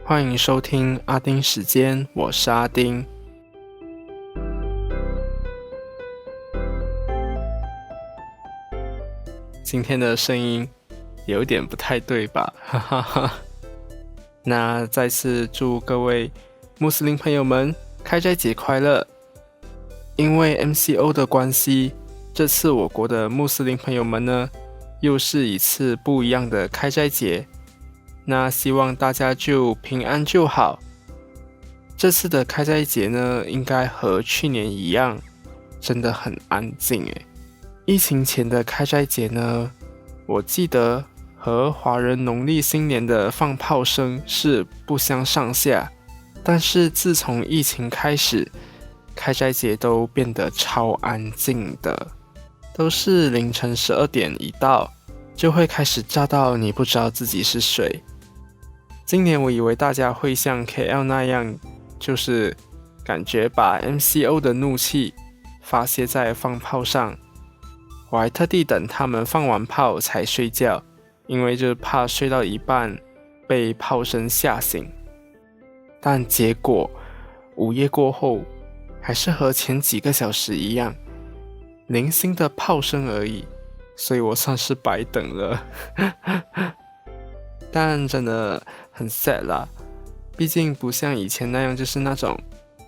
欢迎收听阿丁时间，我是阿丁。今天的声音有点不太对吧？哈哈哈。那再次祝各位穆斯林朋友们开斋节快乐。因为 MCO 的关系，这次我国的穆斯林朋友们呢，又是一次不一样的开斋节。那希望大家就平安就好。这次的开斋节呢，应该和去年一样，真的很安静耶。疫情前的开斋节呢，我记得和华人农历新年的放炮声是不相上下，但是自从疫情开始，开斋节都变得超安静的，都是凌晨12点一到，就会开始炸到你不知道自己是谁。今年我以为大家会像 KL 那样，就是感觉把 MCO 的怒气发泄在放炮上，我还特地等他们放完炮才睡觉，因为就怕睡到一半被炮声吓醒。但结果午夜过后，还是和前几个小时一样，零星的炮声而已，所以我算是白等了。但真的很 sad 啦，毕竟不像以前那样，就是那种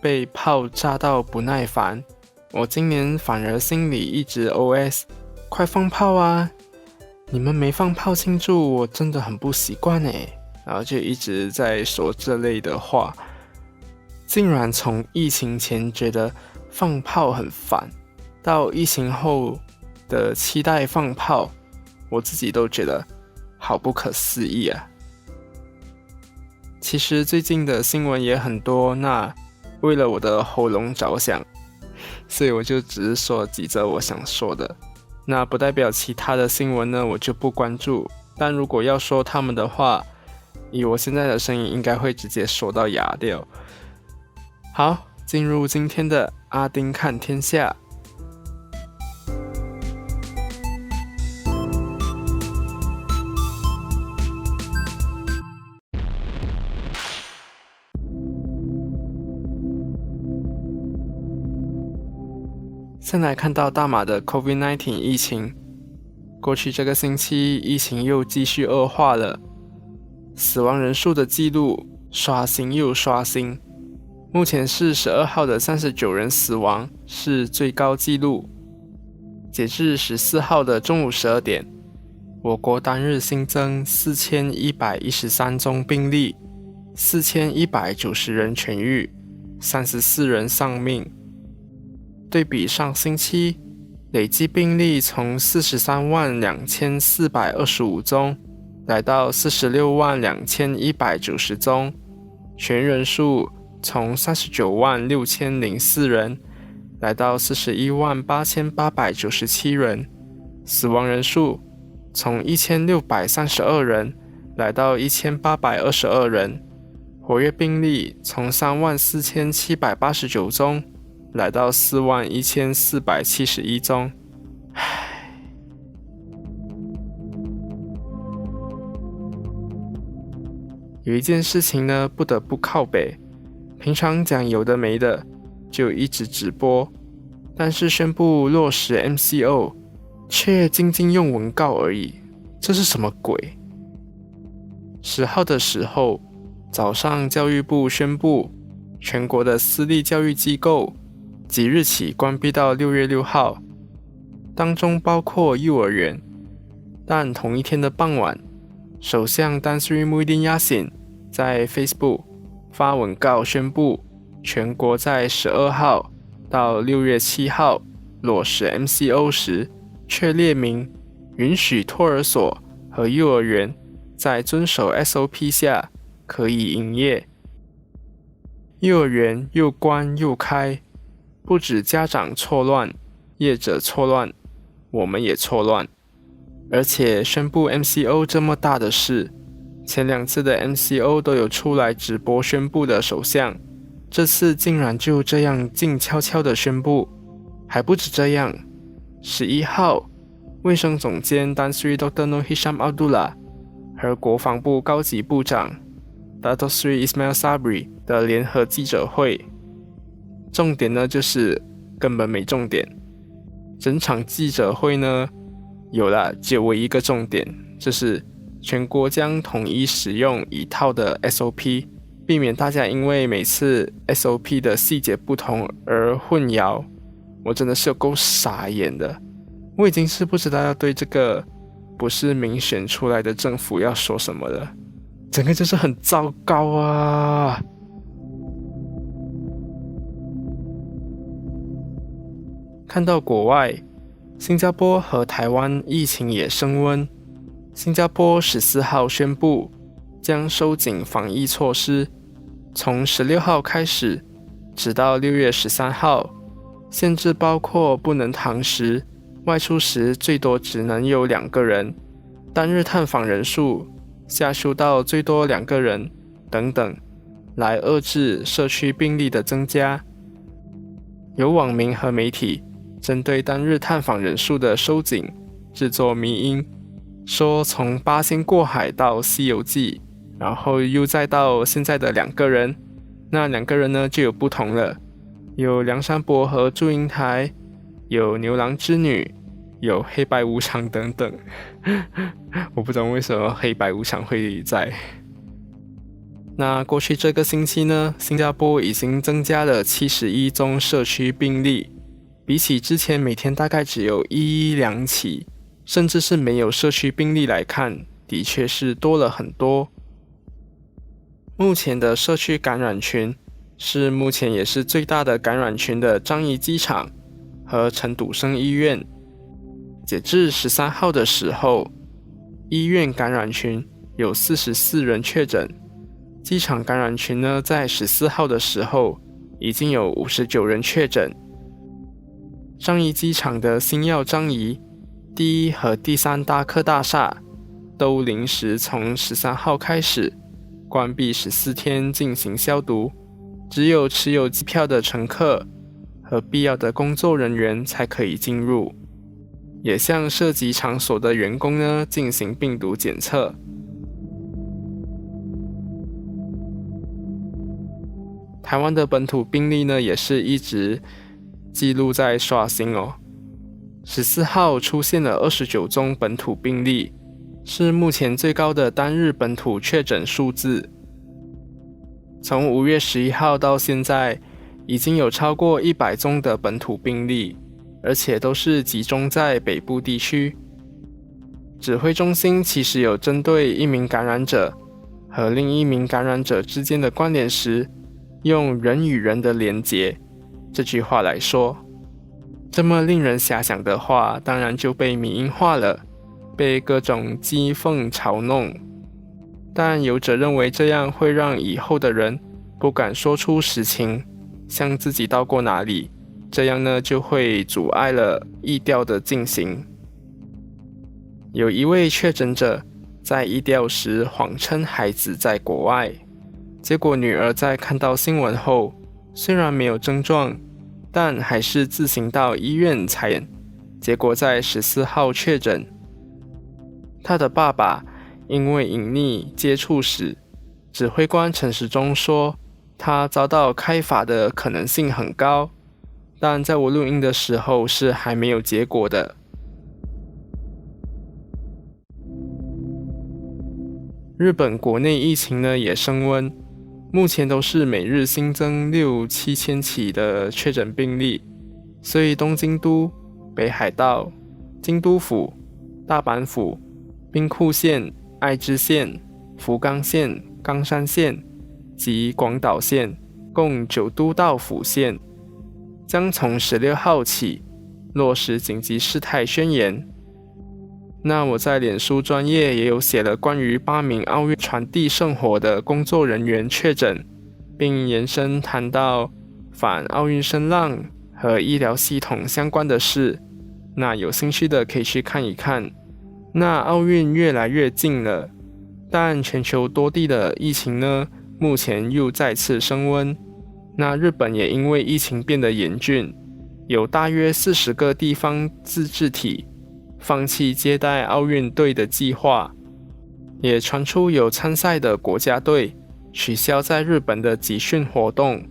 被炮炸到不耐烦。我今年反而心里一直 OS 快放炮啊，你们没放炮庆祝，我真的很不习惯耶。然后就一直在说这类的话，竟然从疫情前觉得放炮很烦，到疫情后的期待放炮，我自己都觉得好不可思议啊。其实最近的新闻也很多，那为了我的喉咙着想，所以我就只是说几则我想说的，那不代表其他的新闻呢我就不关注，但如果要说他们的话，以我现在的声音应该会直接说到哑掉。好，进入今天的阿丁看天下。先来看到大马的 COVID-19 疫情，过去这个星期疫情又继续恶化了，死亡人数的记录刷新又刷新，目前是12号的39人死亡，是最高纪录。截至14号的中午12点，我国单日新增4113宗病例，4190人痊愈，34人丧命。对比上星期，累计病例从432425宗来到462190宗，痊愈人数从396004人来到418897人，死亡人数从1632人来到1822人，活跃病例从34789宗来到41471宗。有一件事情呢，不得不靠北。平常讲有的没的，就一直直播，但是宣布落实 MCO， 却仅仅用文告而已，这是什么鬼？10号的时候，早上教育部宣布，全国的私立教育机构即日起关闭到6月6号，当中包括幼儿园。但同一天的傍晚，首相丹斯里穆伊丁亚辛在 Facebook 发文告宣布，全国在12号到6月7号落实 MCO 时，却列明允许托儿所和幼儿园在遵守 SOP 下可以营业。幼儿园又关又开，不止家长错乱，业者错乱，我们也错乱。而且宣布 MCO 这么大的事，前2次的 MCO 都有出来直播宣布的首相，这次竟然就这样静悄悄的宣布。还不止这样，11号，卫生总监丹斯里 Dr. Noor Hisham Abdullah 和国防部高级部长 Dato Sri Ismail Sabri 的联合记者会。重点呢就是根本没重点，整场记者会呢有了只有一个重点，就是全国将统一使用一套的 SOP， 避免大家因为每次 SOP 的细节不同而混淆。我真的是有够傻眼的，我已经是不知道要对这个不是民选出来的政府要说什么了，整个就是很糟糕啊！看到国外，新加坡和台湾疫情也升温。新加坡14号宣布将收紧防疫措施，从16号开始，直到6月13号，限制包括不能堂食，外出时最多只能有2个人，单日探访人数下修到最多2个人等等，来遏制社区病例的增加。有网民和媒体针对单日探访人数的收紧制作迷因，说从八仙过海到西游记，然后又再到现在的2个人，那2个人呢就有不同了，有梁山伯和祝英台，有牛郎织女，有黑白无常等等我不懂为什么黑白无常会在。那过去这个星期呢，新加坡已经增加了71宗社区病例，比起之前每天大概只有1-2起，甚至是没有社区病例来看，的确是多了很多。目前的社区感染群是目前也是最大的感染群的樟宜机场和陈笃生医院。截至13号的时候，医院感染群有44人确诊，机场感染群呢在14号的时候已经有59人确诊。樟宜机场的星耀樟宜第1和第3大客大厦都临时从13号开始关闭14天进行消毒，只有持有机票的乘客和必要的工作人员才可以进入，也向涉及场所的员工呢进行病毒检测。台湾的本土病例呢也是一直记录在刷新哦。14号出现了29宗本土病例，是目前最高的单日本土确诊数字。从5月11号到现在，已经有超过100宗的本土病例，而且都是集中在北部地区。指挥中心其实有针对一名感染者和另一名感染者之间的关联时，用人与人的连结这句话来说，这么令人遐想的话，当然就被迷因化了，被各种讥讽嘲弄。但有者认为这样会让以后的人不敢说出实情，向自己到过哪里，这样呢就会阻碍了疫调的进行。有一位确诊者在疫调时谎称孩子在国外，结果女儿在看到新闻后，虽然没有症状，但还是自行到医院采验，结果在14号确诊。他的爸爸因为隐匿接触史，指挥官陈时中说他遭到开罚的可能性很高，但在我录音的时候是还没有结果的。日本国内疫情呢也升温，目前都是每日新增6-7千起的确诊病例，所以东京都、北海道、京都府、大阪府、兵库县、爱知县、福冈县、冈山县及广岛县共9都道府县将从16号起落实紧急事态宣言。那我在脸书专页也有写了关于8名奥运传递圣火的工作人员确诊，并延伸谈到反奥运声浪和医疗系统相关的事，那有兴趣的可以去看一看。那奥运越来越近了，但全球多地的疫情呢，目前又再次升温。那日本也因为疫情变得严峻，有大约40个地方自治体放弃接待奥运队的计划，也传出有参赛的国家队取消在日本的集训活动，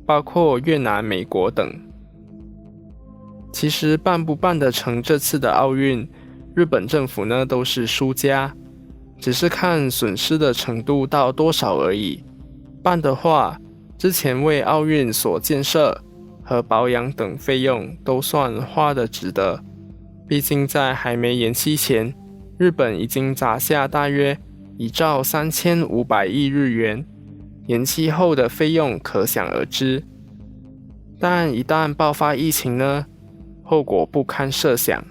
包括越南、美国等。其实办不办得成这次的奥运，日本政府呢都是输家，只是看损失的程度到多少而已。办的话，之前为奥运所建设和保养等费用都算花得值得。毕竟在还没延期前，日本已经砸下大约1兆3500亿日元，延期后的费用可想而知。但一旦爆发疫情呢，后果不堪设想。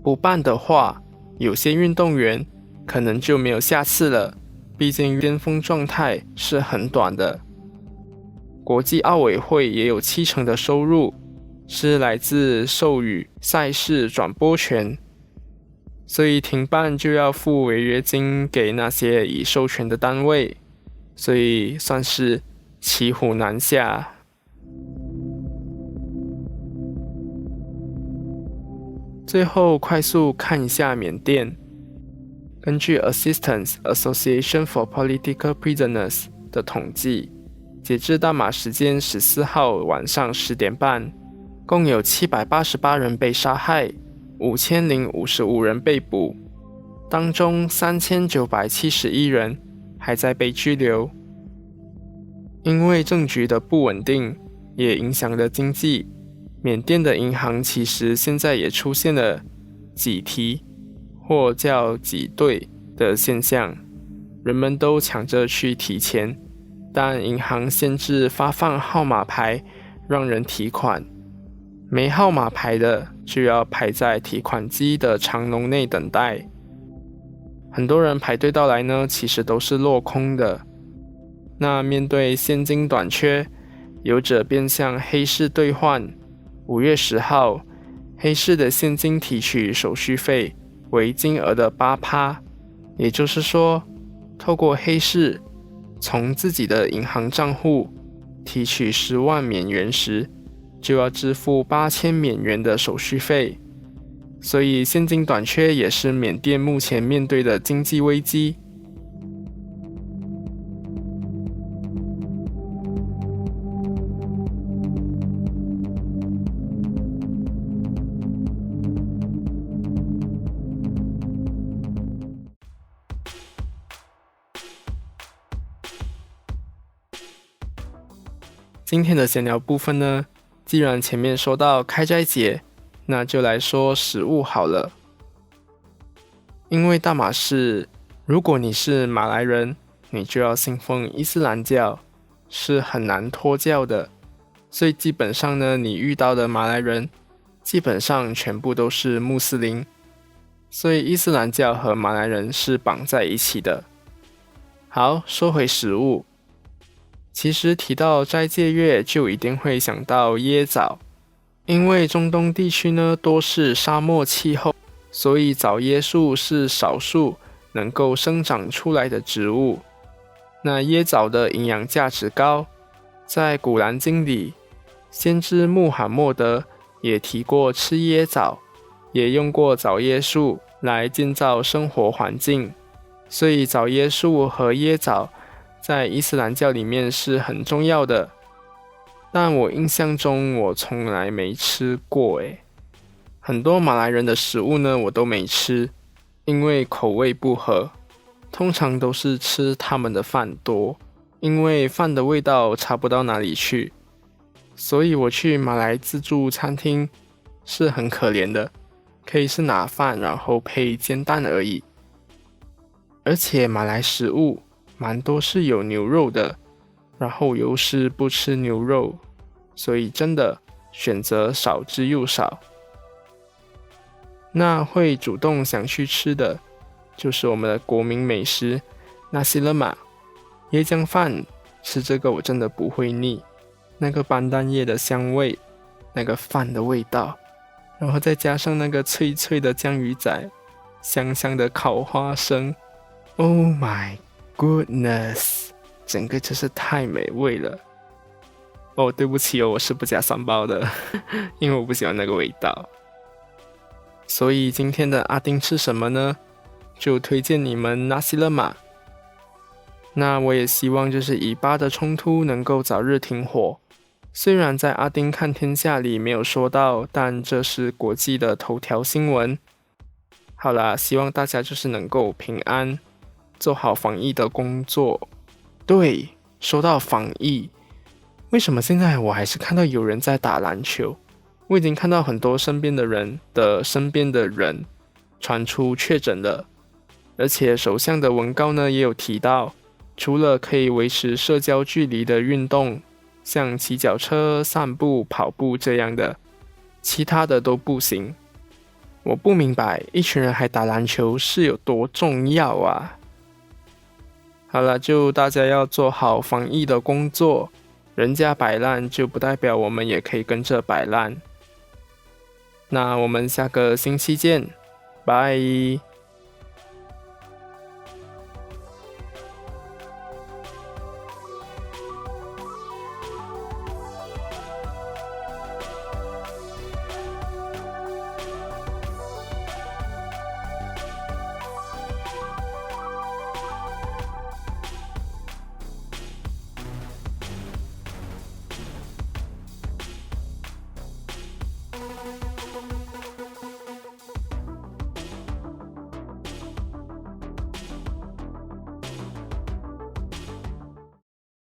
不办的话，有些运动员可能就没有下次了，毕竟巅峰状态是很短的。国际奥委会也有70%的收入是来自授予赛事转播权，所以停办就要付违约金给那些已授权的单位，所以算是骑虎难下。最后快速看一下缅甸。根据 Assistance Association for Political Prisoners 的统计，截至大马时间14号晚上10点半，共有788人被杀害，5055人被捕，当中3971人还在被拘留。因为政局的不稳定，也影响了经济，缅甸的银行其实现在也出现了挤提或叫挤兑的现象，人们都抢着去提钱，但银行限制发放号码牌让人提款，没号码牌的就要排在提款机的长龙内等待。很多人排队到来呢，其实都是落空的。那面对现金短缺，有者便向黑市兑换。5月10号，黑市的现金提取手续费为金额的 8%， 也就是说，透过黑市从自己的银行账户提取10万缅元时，就要支付8000缅元的手续费。所以现金短缺也是缅甸目前面对的经济危机。今天的闲聊部分呢，既然前面说到开斋节，那就来说食物好了。因为大马士，如果你是马来人，你就要信奉伊斯兰教，是很难脱教的。所以基本上呢，你遇到的马来人，基本上全部都是穆斯林。所以伊斯兰教和马来人是绑在一起的。好，说回食物。其实提到斋戒月，就一定会想到椰枣，因为中东地区呢多是沙漠气候，所以枣椰树是少数能够生长出来的植物。那椰枣的营养价值高，在古兰经里，先知穆罕默德也提过吃椰枣，也用过枣椰树来建造生活环境，所以枣椰树和椰枣在伊斯兰教里面是很重要的，但我印象中我从来没吃过耶。很多马来人的食物呢我都没吃，因为口味不合，通常都是吃他们的饭多，因为饭的味道差不到哪里去，所以我去马来自助餐厅是很可怜的，可以是拿饭然后配煎蛋而已。而且马来食物蛮多是有牛肉的，然后又是不吃牛肉，所以真的选择少之又少。那会主动想去吃的，就是我们的国民美食纳西勒玛椰浆饭，吃这个我真的不会腻。那个班丹叶的香味，那个饭的味道，然后再加上那个脆脆的江鱼仔，香香的烤花生 ，Oh my goodness， 整个真是太美味了。哦，对不起哦，我是不加酸包的，因为我不喜欢那个味道。所以今天的阿丁吃什么呢？就推荐你们纳西勒玛。那我也希望就是以巴的冲突能够早日停火。虽然在阿丁看天下里没有说到，但这是国际的头条新闻。好啦，希望大家就是能够平安，做好防疫的工作。对，说到防疫，为什么现在我还是看到有人在打篮球？我已经看到很多身边的人传出确诊了，而且首相的文告呢也有提到，除了可以维持社交距离的运动，像骑脚车、散步、跑步这样的，其他的都不行。我不明白一群人还打篮球是有多重要啊！好了，就大家要做好防疫的工作，人家摆烂就不代表我们也可以跟着摆烂。那我们下个星期见，拜。